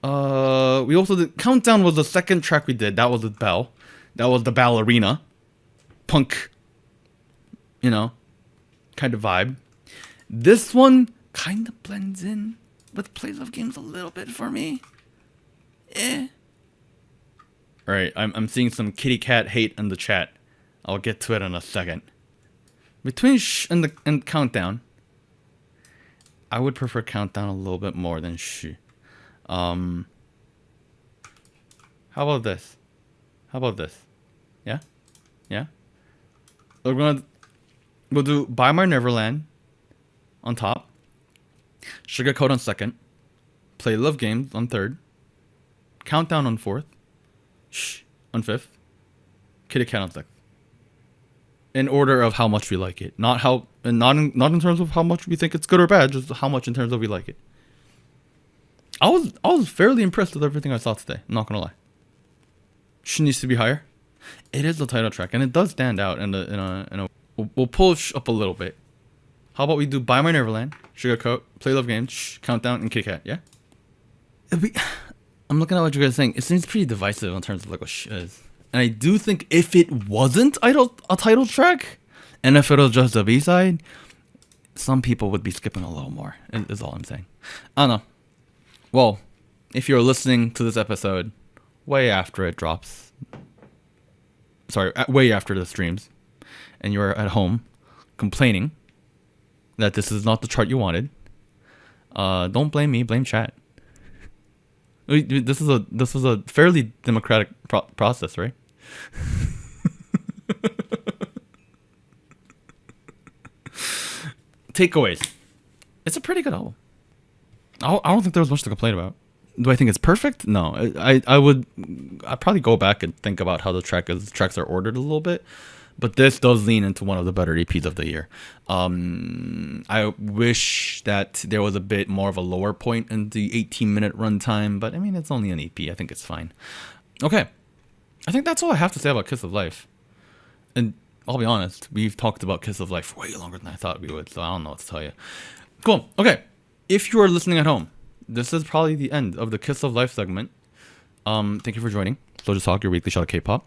we also did Countdown was the 2nd track we did. That was with BELLE. That was the ballerina punk, you know, kind of vibe. This one kind of blends in with Play Love Games a little bit for me. Alright, I'm seeing some kitty cat hate in the chat. I'll get to it in a second. Between Shh and Countdown, I would prefer Countdown a little bit more than Shh. How about this? Yeah? We'll do By My Neverland on top. Sugarcoat on 2nd. Play Love Games on 3rd. Countdown on 4th. Shh on 5th. Kitty Cat on 6th. In order of how much we like it, not in terms of how much we think it's good or bad, just how much in terms of we like it. I was fairly impressed with everything I saw today. I'm not gonna lie. Shh needs to be higher. It is the title track, and it does stand out. We'll pull Shh up a little bit. How about we do By My Neverland, Sugarcoat, Play Love Games, Shh, Countdown, and Kitty Cat? Yeah. I'm looking at what you guys are saying. It seems pretty divisive in terms of like what Shh is. And I do think if it wasn't a title track, and if it was just a B-side, some people would be skipping a little more, is all I'm saying. I don't know. Well, if you're listening to this episode way after it drops, way after the streams, and you're at home complaining that this is not the chart you wanted, don't blame me, blame chat. This is a fairly democratic process, right? takeaways. It's a pretty good album. I don't think there was much to complain about. Do I think it's perfect? No. I'd probably go back and think about how the tracks are ordered a little bit. But this does lean into one of the better EPs of the year. I wish that there was a bit more of a lower point in the 18-minute runtime, but I mean, it's only an EP. I think it's fine. Okay. I think that's all I have to say about Kiss of Life. And I'll be honest, we've talked about Kiss of Life way longer than I thought we would, so I don't know what to tell you. Cool. Okay. If you are listening at home, this is probably the end of the Kiss of Life segment. Thank you for joining. SojuTalk, your weekly shot of K-pop.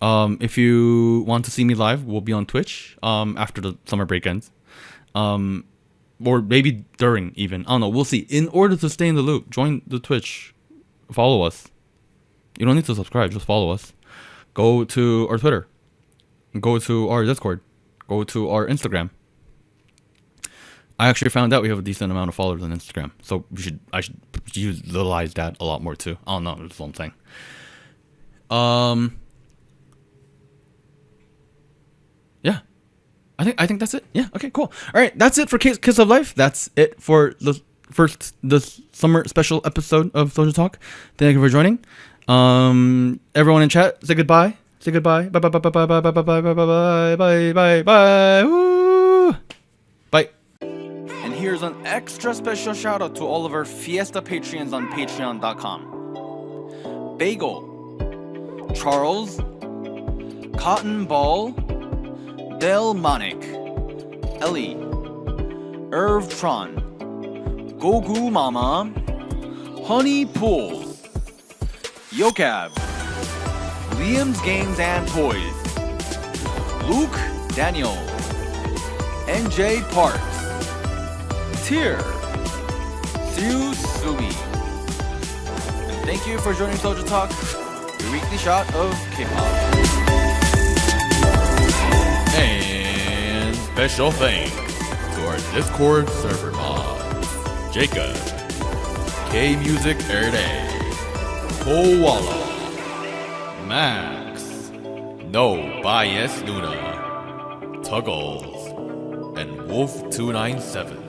If you want to see me live, we'll be on Twitch after the summer break ends. Or maybe during even. I don't know. We'll see. In order to stay in the loop, join the Twitch. Follow us. You don't need to subscribe. Just follow us. Go to our Twitter. Go to our Discord. Go to our Instagram. I actually found out we have a decent amount of followers on Instagram. So I should utilize that a lot more too. I don't know. That's what I'm saying. Yeah. I think that's it. Yeah. Okay, cool. All right. That's it for Kiss of Life. That's it for the summer special episode of SojuTalk. Thank you for joining. Everyone in chat, say goodbye. Say goodbye. Bye bye bye bye bye bye bye bye bye bye bye bye bye. Woo! Bye. And here's an extra special shout out to all of our Fiesta Patreons on patreon.com. Bagel, Charles, Cotton Ball, Del Monic, Ellie, Irvtron, Gogu Mama, Honey Pool, Yokab, Liam's Games and Toys, Luke Daniel, NJ Parks, Tyr, Siu Sumi. And thank you for joining SojuTalk, your weekly shot of K-pop. And special thanks to our Discord server mods, Jacob, K-Music Erday, Koala, Max, No Bias Luna, Tuggles, and Wolf297.